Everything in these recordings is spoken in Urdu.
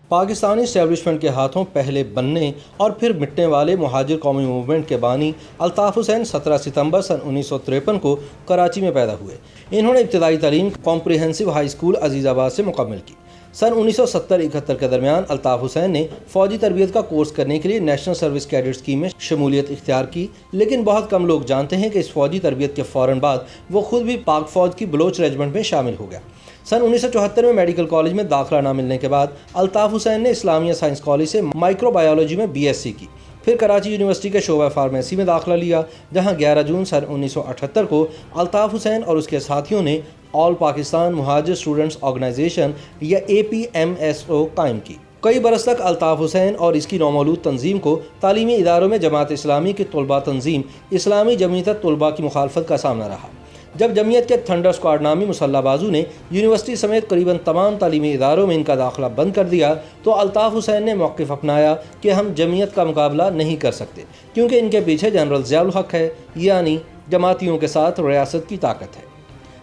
پاکستانی اسٹیبلشمنٹ کے ہاتھوں پہلے بننے اور پھر مٹنے والے مہاجر قومی موومنٹ کے بانی الطاف حسین 17 ستمبر سن 1953 کو کراچی میں پیدا ہوئے۔ انہوں نے ابتدائی تعلیم کمپریہنسو ہائی اسکول عزیز آباد سے مکمل کی۔ سن 1970-71 کے درمیان الطاف حسین نے فوجی تربیت کا کورس کرنے کے لیے نیشنل سروس کیڈٹ اسکیم میں شمولیت اختیار کی، لیکن بہت کم لوگ جانتے ہیں کہ اس فوجی تربیت کے فوراً بعد وہ خود بھی پاک فوج کی بلوچ ریجمنٹ میں شامل ہو گیا۔ سن 1974 میں میڈیکل کالج میں داخلہ نہ ملنے کے بعد الطاف حسین نے اسلامیہ سائنس کالج سے مائکرو بایولوجی میں BSc کی، پھر کراچی یونیورسٹی کے شعبہ فارمیسی میں داخلہ لیا، جہاں 11 جون سن 1978 کو الطاف حسین اور اس کے ساتھیوں نے آل پاکستان مہاجر اسٹوڈنٹس آرگنائزیشن یا APMSO قائم کی۔ کئی برس تک الطاف حسین اور اس کی نومولود تنظیم کو تعلیمی اداروں میں جماعت اسلامی کی طلباء تنظیم اسلامی جمعیت طلباء کی مخالفت کا سامنا رہا۔ جب جمعیت کے تھنڈر اسکواڈ نامی مسلح بازو نے یونیورسٹی سمیت قریباً تمام تعلیمی اداروں میں ان کا داخلہ بند کر دیا تو الطاف حسین نے موقف اپنایا کہ ہم جمعیت کا مقابلہ نہیں کر سکتے، کیونکہ ان کے پیچھے جنرل ضیاء الحق ہے، یعنی جماعتیوں کے ساتھ ریاست کی طاقت ہے۔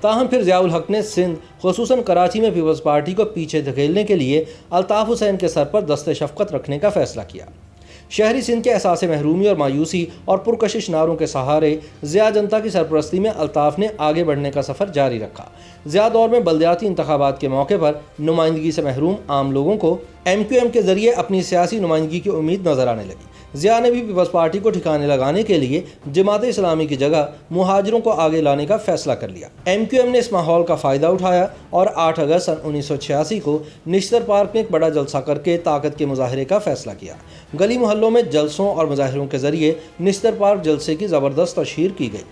تاہم پھر ضیاء الحق نے سندھ خصوصاً کراچی میں پیپلز پارٹی کو پیچھے دھکیلنے کے لیے الطاف حسین کے سر پر دست شفقت رکھنے کا فیصلہ کیا۔ شہری سندھ کے احساس محرومی اور مایوسی اور پرکشش نعروں کے سہارے ضیاء جنتا کی سرپرستی میں الطاف نے آگے بڑھنے کا سفر جاری رکھا۔ ضیاء دور میں بلدیاتی انتخابات کے موقع پر نمائندگی سے محروم عام لوگوں کو MQM کے ذریعے اپنی سیاسی نمائندگی کی امید نظر آنے لگی۔ ضیاء نے بھی پیپلز پارٹی کو ٹھکانے لگانے کے لیے جماعت اسلامی کی جگہ مہاجروں کو آگے لانے کا فیصلہ کر لیا۔ MQM نے اس ماحول کا فائدہ اٹھایا اور 8 اگست سن 1986 کو نشتر پارک میں ایک بڑا جلسہ کر کے طاقت کے مظاہرے کا فیصلہ کیا۔ گلی محلوں میں جلسوں اور مظاہروں کے ذریعے نشتر پارک جلسے کی زبردست تشہیر کی گئی۔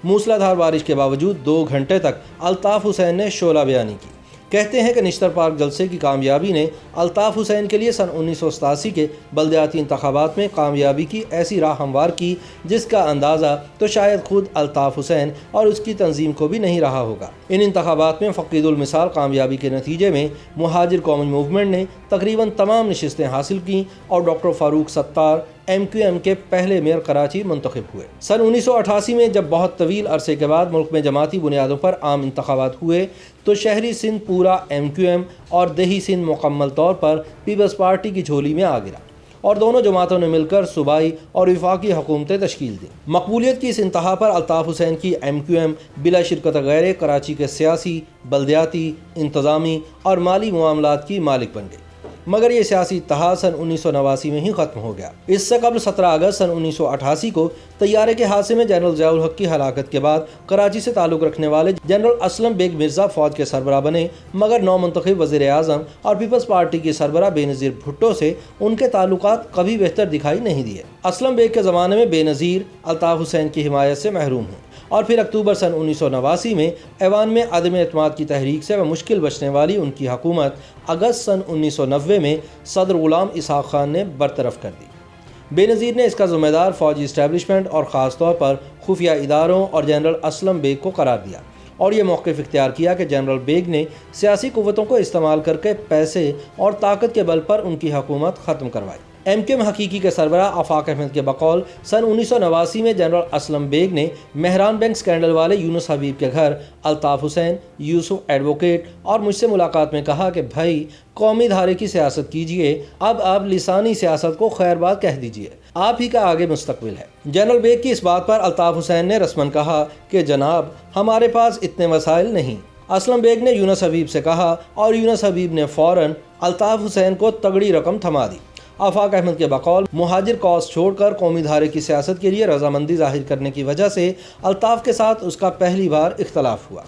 موسلا دھار بارش کے باوجود 2 گھنٹے تک الطاف حسین نے شعلہ بیانی کی۔ کہتے ہیں کہ نشتر پارک جلسے کی کامیابی نے الطاف حسین کے لیے سن 1987 کے بلدیاتی انتخابات میں کامیابی کی ایسی راہ ہموار کی جس کا اندازہ تو شاید خود الطاف حسین اور اس کی تنظیم کو بھی نہیں رہا ہوگا۔ ان انتخابات میں فقید المثال کامیابی کے نتیجے میں مہاجر قومی موومنٹ نے تقریباً تمام نشستیں حاصل کیں اور ڈاکٹر فاروق ستار MQM کے پہلے میئر کراچی منتخب ہوئے۔ سن 1988 میں جب بہت طویل عرصے کے بعد ملک میں جماعتی بنیادوں پر عام انتخابات ہوئے تو شہری سندھ پورا MQM اور دیہی سندھ مکمل طور پر پیپلز پارٹی کی جھولی میں آ گرا اور دونوں جماعتوں نے مل کر صوبائی اور وفاقی حکومتیں تشکیل دیں۔ مقبولیت کی اس انتہا پر الطاف حسین کی MQM بلا شرکت غیر کراچی کے سیاسی، بلدیاتی، انتظامی اور مالی معاملات کی مالک بن گئی، مگر یہ سیاسی اتحاد سن 1989 میں ہی ختم ہو گیا۔ اس سے قبل 17 اگست سن 1988 کو طیارے کے حادثے میں جنرل ضیاء الحق کی ہلاکت کے بعد کراچی سے تعلق رکھنے والے جنرل اسلم بیگ مرزا فوج کے سربراہ بنے، مگر نو منتخب وزیر اعظم اور پیپلز پارٹی کے سربراہ بے نظیر بھٹو سے ان کے تعلقات کبھی بہتر دکھائی نہیں دیے۔ اسلم بیگ کے زمانے میں بے نظیر الطاف حسین کی حمایت سے محروم ہیں اور پھر اکتوبر سن 1989 میں ایوان میں عدم اعتماد کی تحریک سے مشکل بچنے والی ان کی حکومت اگست سن 1990 میں صدر غلام اسحاق خان نے برطرف کر دی۔ بے نظیر نے اس کا ذمہ دار فوجی اسٹیبلشمنٹ اور خاص طور پر خفیہ اداروں اور جنرل اسلم بیگ کو قرار دیا اور یہ موقف اختیار کیا کہ جنرل بیگ نے سیاسی قوتوں کو استعمال کر کے پیسے اور طاقت کے بل پر ان کی حکومت ختم کروائی۔ MQM حقیقی کے سربراہ آفاق احمد کے بقول سن 1989 میں جنرل اسلم بیگ نے مہران بینک سکینڈل والے یونس حبیب کے گھر الطاف حسین، یوسف ایڈوکیٹ اور مجھ سے ملاقات میں کہا کہ بھائی قومی دھارے کی سیاست کیجئے، اب آپ لسانی سیاست کو خیر بات کہہ دیجئے، آپ ہی کا آگے مستقبل ہے۔ جنرل بیگ کی اس بات پر الطاف حسین نے رسماً کہا کہ جناب ہمارے پاس اتنے وسائل نہیں۔ اسلم بیگ نے یونس حبیب سے کہا اور یونس حبیب نے فوراً الطاف حسین کو تگڑی رقم تھما دی۔ آفاق احمد کے بقول مہاجر کاز چھوڑ کر قومی دھارے کی سیاست کے لیے رضامندی ظاہر کرنے کی وجہ سے الطاف کے ساتھ اس کا پہلی بار اختلاف ہوا۔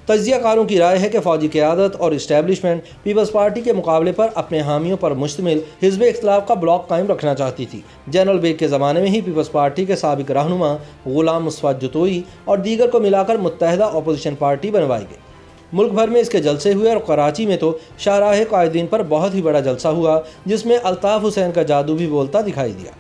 تجزیہ کاروں کی رائے ہے کہ فوجی قیادت اور اسٹیبلشمنٹ پیپلز پارٹی کے مقابلے پر اپنے حامیوں پر مشتمل حزب اختلاف کا بلاک قائم رکھنا چاہتی تھی۔ جنرل بیگ کے زمانے میں ہی پیپلز پارٹی کے سابق رہنما غلام مصطفیٰ جتوئی اور دیگر کو ملا کر متحدہ اپوزیشن پارٹی بنوائی گئی۔ ملک بھر میں اس کے جلسے ہوئے اور کراچی میں تو شاہراہ قائدین پر بہت ہی بڑا جلسہ ہوا جس میں الطاف حسین کا جادو بھی بولتا دکھائی دیا۔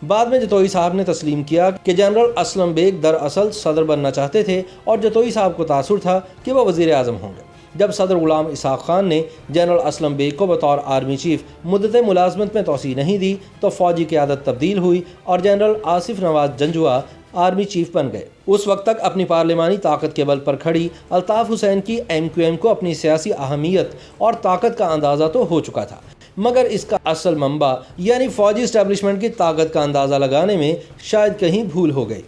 بعد میں جتوئی صاحب نے تسلیم کیا کہ جنرل اسلم بیگ دراصل صدر بننا چاہتے تھے اور جتوئی صاحب کو تاثر تھا کہ وہ وزیر اعظم ہوں گے۔ جب صدر غلام اسحاق خان نے جنرل اسلم بیگ کو بطور آرمی چیف مدت ملازمت میں توسیع نہیں دی تو فوجی قیادت تبدیل ہوئی اور جنرل آصف نواز جنجوعہ آرمی چیف بن گئے۔ اس وقت تک اپنی پارلیمانی طاقت کے بل پر کھڑی الطاف حسین کی MQM کو اپنی سیاسی اہمیت اور طاقت کا اندازہ تو ہو چکا تھا، مگر اس کا اصل منبع یعنی فوجی اسٹیبلشمنٹ کی طاقت کا اندازہ لگانے میں شاید کہیں بھول ہو گئی۔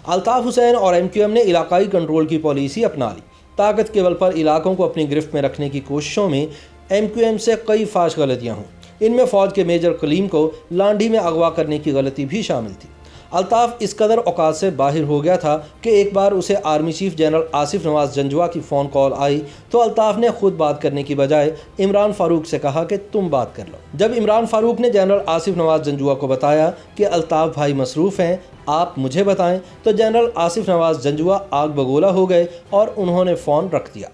الطاف حسین اور MQM نے علاقائی کنٹرول کی پالیسی اپنا لی۔ طاقت کے بل پر علاقوں کو اپنی گرفت میں رکھنے کی کوششوں میں MQM سے کئی فاش غلطیاں ہوں۔ ان میں فوج کے میجر کلیم کو لانڈھی میں اغوا کرنے کی غلطی بھی شامل تھی۔ الطاف اس قدر اوقات سے باہر ہو گیا تھا کہ ایک بار اسے آرمی چیف جنرل آصف نواز جنجوعہ کی فون کال آئی تو الطاف نے خود بات کرنے کی بجائے عمران فاروق سے کہا کہ تم بات کر لو۔ جب عمران فاروق نے جنرل آصف نواز جنجوعہ کو بتایا کہ الطاف بھائی مصروف ہیں، آپ مجھے بتائیں، تو جنرل آصف نواز جنجوعہ آگ بگولا ہو گئے اور انہوں نے فون رکھ دیا۔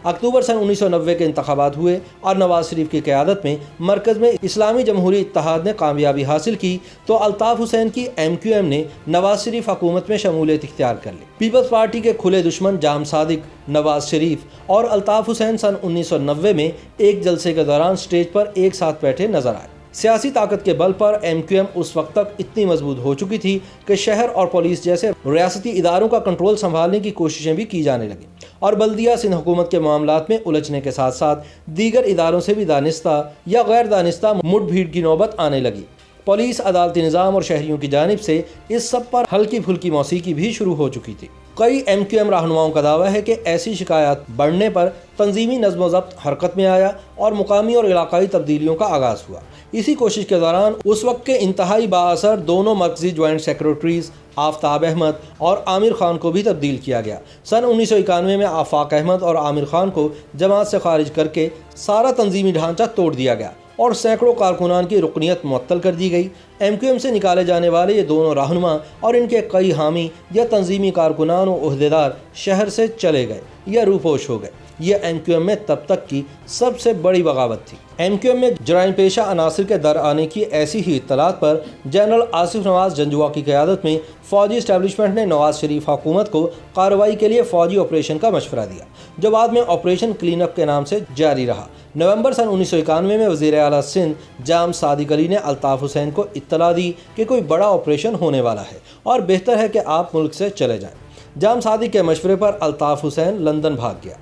اکتوبر سن 1990 کے انتخابات ہوئے اور نواز شریف کی قیادت میں مرکز میں اسلامی جمہوری اتحاد نے کامیابی حاصل کی تو الطاف حسین کی MQM نے نواز شریف حکومت میں شمولیت اختیار کر لی۔ پیپلز پارٹی کے کھلے دشمن جام صادق، نواز شریف اور الطاف حسین سن 1990 میں ایک جلسے کے دوران سٹیج پر ایک ساتھ بیٹھے نظر آئے۔ سیاسی طاقت کے بل پر MQM اس وقت تک اتنی مضبوط ہو چکی تھی کہ شہر اور پولیس جیسے ریاستی اداروں کا کنٹرول سنبھالنے کی کوششیں بھی کی جانے لگیں اور بلدیہ سندھ حکومت کے معاملات میں الجھنے کے ساتھ ساتھ دیگر اداروں سے بھی دانستہ یا غیر دانستہ مٹ بھیڑ کی نوبت آنے لگی۔ پولیس، عدالتی نظام اور شہریوں کی جانب سے اس سب پر ہلکی پھلکی موسیقی بھی شروع ہو چکی تھی۔ کئی MQM رہنماؤں کا دعویٰ ہے کہ ایسی شکایات بڑھنے پر تنظیمی نظم و ضبط حرکت میں آیا اور مقامی اور علاقائی تبدیلیوں کا آغاز ہوا۔ اسی کوشش کے دوران اس وقت کے انتہائی بااثر دونوں مرکزی جوائنٹ سیکریٹریز آفتاب احمد اور عامر خان کو بھی تبدیل کیا گیا۔ سن 1991 میں آفاق احمد اور عامر خان کو جماعت سے خارج کر کے سارا تنظیمی ڈھانچہ توڑ دیا گیا اور سینکڑوں کارکنان کی رکنیت معطل کر دی گئی۔ MQM سے نکالے جانے والے یہ دونوں رہنما اور ان کے کئی حامی یا تنظیمی کارکنان و عہدیدار شہر سے چلے گئے یا روپوش ہو گئے۔ یہ MQM میں تب تک کی سب سے بڑی بغاوت تھی۔ MQM میں جرائم پیشہ عناصر کے در آنے کی ایسی ہی اطلاعات پر جنرل آصف نواز جنجوعہ کی قیادت میں فوجی اسٹیبلشمنٹ نے نواز شریف حکومت کو کارروائی کے لیے فوجی آپریشن کا مشورہ دیا، جو بعد میں آپریشن کلین اپ کے نام سے جاری رہا۔ نومبر سن 1991 میں وزیر اعلیٰ سندھ جام صادق علی نے الطاف حسین کو اطلاع دی کہ کوئی بڑا آپریشن ہونے والا ہے اور بہتر ہے کہ آپ ملک سے چلے جائیں۔ جام صادق کے مشورے پر الطاف حسین لندن بھاگ گیا۔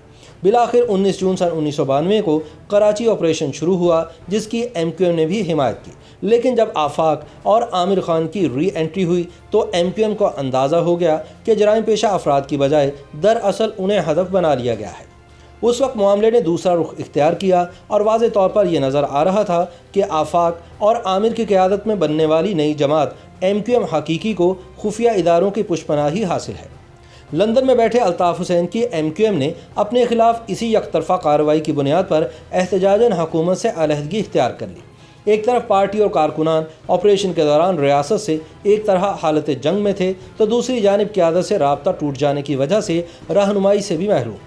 بالآخر 19 جون سن 1992 کو کراچی آپریشن شروع ہوا، جس کی MQM نے بھی حمایت کی، لیکن جب آفاق اور عامر خان کی ری انٹری ہوئی تو MQM کو اندازہ ہو گیا کہ جرائم پیشہ افراد کی بجائے دراصل انہیں ہدف بنا لیا گیا ہے۔ اس وقت معاملے نے دوسرا رخ اختیار کیا اور واضح طور پر یہ نظر آ رہا تھا کہ آفاق اور عامر کی قیادت میں بننے والی نئی جماعت MQM حقیقی کو خفیہ اداروں کی پشپناہی حاصل ہے۔ لندن میں بیٹھے الطاف حسین کی MQM نے اپنے خلاف اسی یک طرفہ کارروائی کی بنیاد پر احتجاجاً حکومت سے علیحدگی اختیار کر لی۔ ایک طرف پارٹی اور کارکنان آپریشن کے دوران ریاست سے ایک طرح حالت جنگ میں تھے تو دوسری جانب قیادت سے رابطہ ٹوٹ جانے کی وجہ سے رہنمائی سے بھی محروم۔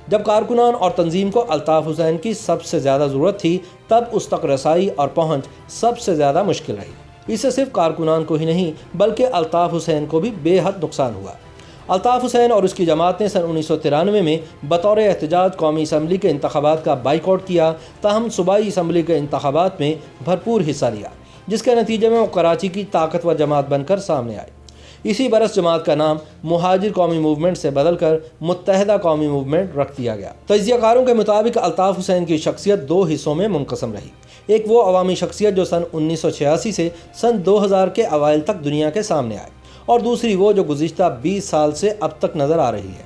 جب کارکنان اور تنظیم کو الطاف حسین کی سب سے زیادہ ضرورت تھی، تب اس تک رسائی اور پہنچ سب سے زیادہ مشکل رہی۔ اس سے صرف کارکنان کو ہی نہیں بلکہ الطاف حسین کو بھی بے حد نقصان ہوا۔ الطاف حسین اور اس کی جماعت نے سن 1993 میں بطور احتجاج قومی اسمبلی کے انتخابات کا بائیکاٹ کیا، تاہم صوبائی اسمبلی کے انتخابات میں بھرپور حصہ لیا، جس کے نتیجے میں وہ کراچی کی طاقتور جماعت بن کر سامنے آئی۔ اسی برس جماعت کا نام مہاجر قومی موومنٹ سے بدل کر متحدہ قومی موومنٹ رکھ دیا گیا۔ تجزیہ کاروں کے مطابق الطاف حسین کی شخصیت دو حصوں میں منقسم رہی۔ ایک وہ عوامی شخصیت جو سن 1986 سے سن 2000 کے اوائل تک دنیا کے سامنے آئی، اور دوسری وہ جو گزشتہ 20 سال سے اب تک نظر آ رہی ہے۔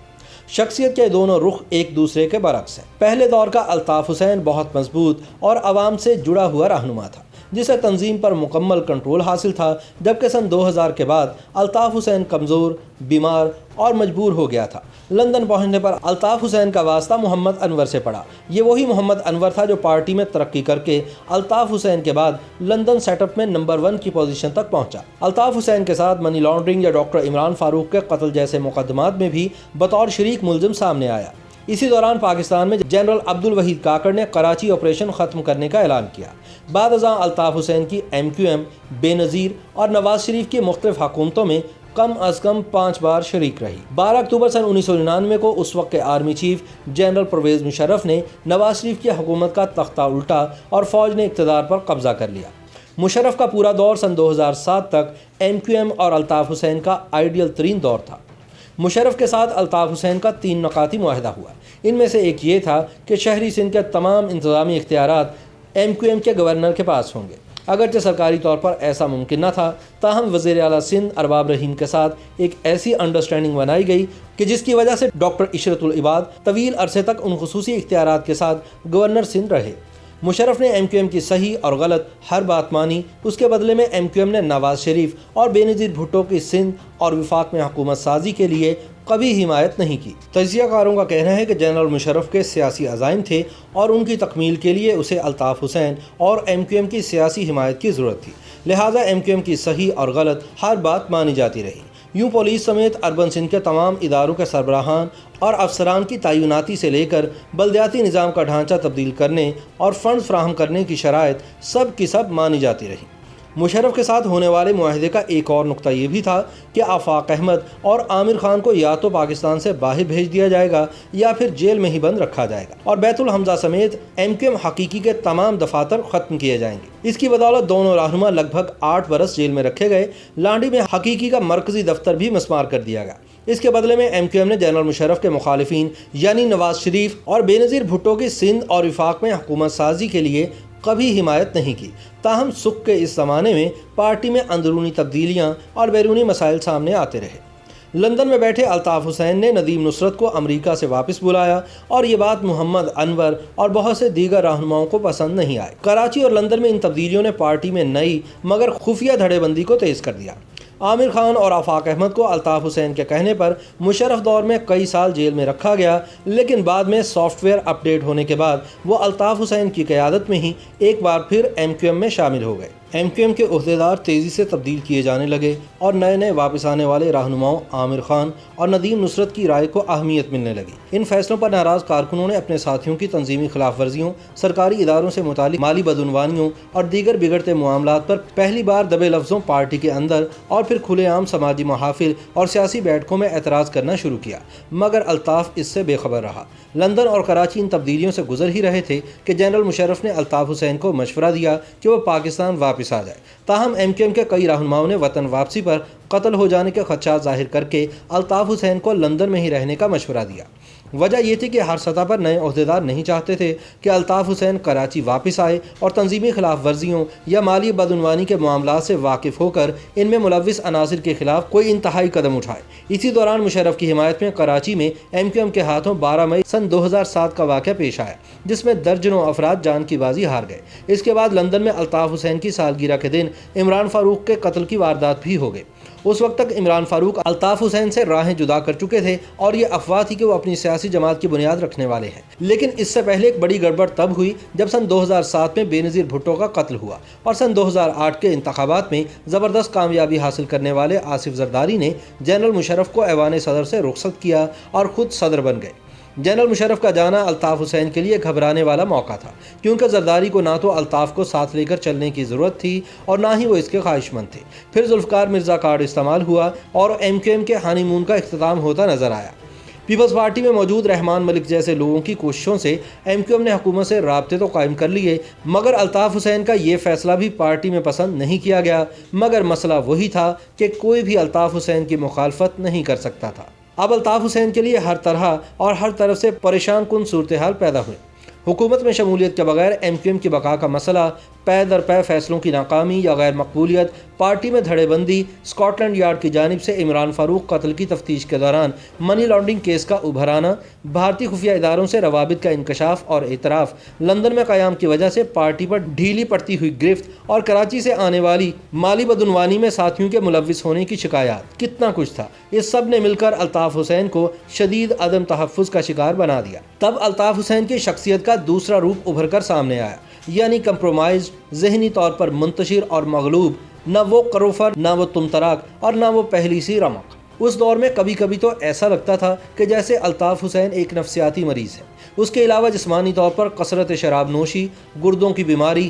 شخصیت کے دونوں رخ ایک دوسرے کے برعکس ہیں۔ پہلے دور کا الطاف حسین بہت مضبوط اور عوام سے جڑا ہوا رہنما تھا، جسے تنظیم پر مکمل کنٹرول حاصل تھا، جبکہ سن 2000 کے بعد الطاف حسین کمزور، بیمار اور مجبور ہو گیا تھا۔ لندن پہنچنے پر الطاف حسین کا واسطہ محمد انور سے پڑا۔ یہ وہی محمد انور تھا جو پارٹی میں ترقی کر کے الطاف حسین کے بعد لندن سیٹ اپ میں نمبر 1 کی پوزیشن تک پہنچا۔ الطاف حسین کے ساتھ منی لانڈرنگ یا ڈاکٹر عمران فاروق کے قتل جیسے مقدمات میں بھی بطور شریک ملزم سامنے آیا۔ اسی دوران پاکستان میں جنرل عبدالوحید کاکڑ نے کراچی آپریشن ختم کرنے کا اعلان کیا۔ بعد ازاں الطاف حسین کی MQM بے نظیر اور نواز شریف کی مختلف حکومتوں میں کم از کم 5 بار شریک رہی۔ 12 اکتوبر سن 1999 کو اس وقت کے army chief general Pervez Musharraf نے نواز شریف کی حکومت کا تختہ الٹا اور فوج نے اقتدار پر قبضہ کر لیا۔ مشرف کا پورا دور سن 2007 تک MQM اور الطاف حسین کا آئیڈیل ترین دور تھا۔ مشرف کے ساتھ الطاف حسین کا 3 نکاتی معاہدہ ہوا۔ ان میں سے ایک یہ تھا کہ شہری سندھ کے تمام انتظامی اختیارات MQM کے گورنر کے پاس ہوں گے۔ اگرچہ سرکاری طور پر ایسا ممکن نہ تھا، تاہم وزیر اعلیٰ سندھ ارباب رحیم کے ساتھ ایک ایسی انڈرسٹینڈنگ بنائی گئی کہ جس کی وجہ سے ڈاکٹر عشرت العباد طویل عرصے تک ان خصوصی اختیارات کے ساتھ گورنر سندھ رہے۔ مشرف نے MQM کی صحیح اور غلط ہر بات مانی۔ اس کے بدلے میں MQM نے نواز شریف اور بے نظیر بھٹو کی سندھ اور وفاق میں حکومت سازی کے لیے کبھی حمایت نہیں کی۔ تجزیہ کاروں کا کہنا ہے کہ جنرل مشرف کے سیاسی عزائم تھے اور ان کی تکمیل کے لیے اسے الطاف حسین اور MQM کی سیاسی حمایت کی ضرورت تھی، لہٰذا MQM کی صحیح اور غلط ہر بات مانی جاتی رہی۔ یوں پولیس سمیت اربن سندھ کے تمام اداروں کے سربراہان اور افسران کی تعیناتی سے لے کر بلدیاتی نظام کا ڈھانچہ تبدیل کرنے اور فنڈز فراہم کرنے کی شرائط سب کی سب مانی جاتی رہی۔ مشرف کے ساتھ ہونے والے معاہدے کا ایک اور نقطہ یہ بھی تھا کہ آفاق احمد اور عامر خان کو یا تو پاکستان سے باہر بھیج دیا جائے گا یا پھر جیل میں ہی بند رکھا جائے گا، اور بیت الحمزہ سمیت MQM حقیقی کے تمام دفاتر ختم کیے جائیں گے۔ اس کی بدولت دونوں رہنما لگ بھگ 8 برس جیل میں رکھے گئے۔ لانڈی میں حقیقی کا مرکزی دفتر بھی مسمار کر دیا گیا۔ اس کے بدلے میں MQM نے جنرل مشرف کے مخالفین یعنی نواز شریف اور بے نظیر بھٹو کی سندھ اور وفاق میں حکومت سازی کے لیے کبھی حمایت نہیں کی۔ تاہم سکھ کے اس زمانے میں پارٹی میں اندرونی تبدیلیاں اور بیرونی مسائل سامنے آتے رہے۔ لندن میں بیٹھے الطاف حسین نے ندیم نصرت کو امریکہ سے واپس بلایا اور یہ بات محمد انور اور بہت سے دیگر رہنماؤں کو پسند نہیں آئی۔ کراچی اور لندن میں ان تبدیلیوں نے پارٹی میں نئی مگر خفیہ دھڑے بندی کو تیز کر دیا۔ عامر خان اور آفاق احمد کو الطاف حسین کے کہنے پر مشرف دور میں کئی سال جیل میں رکھا گیا، لیکن بعد میں سافٹ ویئر اپ ڈیٹ ہونے کے بعد وہ الطاف حسین کی قیادت میں ہی ایک بار پھر MQM میں شامل ہو گئے۔ MQM کے عہدیدار تیزی سے تبدیل کیے جانے لگے اور نئے واپس آنے والے رہنماؤں عامر خان اور ندیم نصرت کی رائے کو اہمیت ملنے لگی۔ ان فیصلوں پر ناراض کارکنوں نے اپنے ساتھیوں کی تنظیمی خلاف ورزیوں، سرکاری اداروں سے متعلق مالی بدعنوانیوں اور دیگر بگڑتے معاملات پر پہلی بار دبے لفظوں پارٹی کے اندر اور پھر کھلے عام سماجی محافل اور سیاسی بیٹھکوں میں اعتراض کرنا شروع کیا، مگر الطاف اس سے بے خبر رہا۔ لندن اور کراچی ان تبدیلیوں سے گزر ہی رہے تھے کہ جنرل مشرف نے الطاف حسین کو مشورہ دیا کہ وہ پاکستان واپس آ جائے۔ تاہم MQM کے کئی رہنماؤں نے وطن واپسی پر قتل ہو جانے کے خدشات ظاہر کر کے الطاف حسین کو لندن میں ہی رہنے کا مشورہ دیا۔ وجہ یہ تھی کہ ہر سطح پر نئے عہدیدار نہیں چاہتے تھے کہ الطاف حسین کراچی واپس آئے اور تنظیمی خلاف ورزیوں یا مالی بدعنوانی کے معاملات سے واقف ہو کر ان میں ملوث عناصر کے خلاف کوئی انتہائی قدم اٹھائے۔ اسی دوران مشرف کی حمایت میں کراچی میں MQM کے ہاتھوں 12 مئی سن 2007 کا واقعہ پیش آیا، جس میں درجنوں افراد جان کی بازی ہار گئے۔ اس کے بعد لندن میں الطاف حسین کی سالگرہ کے دن عمران فاروق کے قتل کی واردات بھی ہو گئی۔ اس وقت تک عمران فاروق الطاف حسین سے راہیں جدا کر چکے تھے اور یہ افواہ تھی کہ وہ اپنی سیاسی جماعت کی بنیاد رکھنے والے ہیں، لیکن اس سے پہلے ایک بڑی گڑبڑ تب ہوئی جب سن 2007 میں بے نظیر بھٹو کا قتل ہوا اور سن 2008 کے انتخابات میں زبردست کامیابی حاصل کرنے والے آصف زرداری نے جنرل مشرف کو ایوان صدر سے رخصت کیا اور خود صدر بن گئے۔ جنرل مشرف کا جانا الطاف حسین کے لیے گھبرانے والا موقع تھا، کیونکہ زرداری کو نہ تو الطاف کو ساتھ لے کر چلنے کی ضرورت تھی اور نہ ہی وہ اس کے خواہش مند تھے۔ پھر ذوالفقار مرزا کارڈ استعمال ہوا اور MQM کے ہانی مون کا اختتام ہوتا نظر آیا۔ پیپلز پارٹی میں موجود رحمان ملک جیسے لوگوں کی کوششوں سے MQM نے حکومت سے رابطے تو قائم کر لیے، مگر الطاف حسین کا یہ فیصلہ بھی پارٹی میں پسند نہیں کیا گیا۔ مگر مسئلہ وہی تھا کہ کوئی بھی الطاف حسین کی مخالفت نہیں کر سکتا تھا۔ اب الطاف حسین کے لیے ہر طرح اور ہر طرف سے پریشان کن صورتحال پیدا ہوئی۔ حکومت میں شمولیت کے بغیر MQM کی بقا کا مسئلہ، پے در پے فیصلوں کی ناکامی یا غیر مقبولیت، پارٹی میں دھڑے بندی، اسکاٹ لینڈ یارڈ کی جانب سے عمران فاروق قتل کی تفتیش کے دوران منی لانڈرنگ کیس کا ابھر آنا، بھارتی خفیہ اداروں سے روابط کا انکشاف اور اعتراف، لندن میں قیام کی وجہ سے پارٹی پر ڈھیلی پڑتی ہوئی گرفت اور کراچی سے آنے والی مالی بدعنوانی میں ساتھیوں کے ملوث ہونے کی شکایات، کتنا کچھ تھا۔ اس سب نے مل کر الطاف حسین کو شدید عدم تحفظ کا شکار بنا دیا۔ تب الطاف حسین کی شخصیت کا دوسرا روپ ابھر کر سامنے آیا، یعنی کمپرومائزڈ، ذہنی طور پر منتشر اور مغلوب، نہ وہ قروفر، نہ وہ تم تراک اور نہ وہ پہلی سی رمق۔ اس دور میں کبھی کبھی تو ایسا لگتا تھا کہ جیسے الطاف حسین ایک نفسیاتی مریض ہے۔ اس کے علاوہ جسمانی طور پر کثرت شراب نوشی، گردوں کی بیماری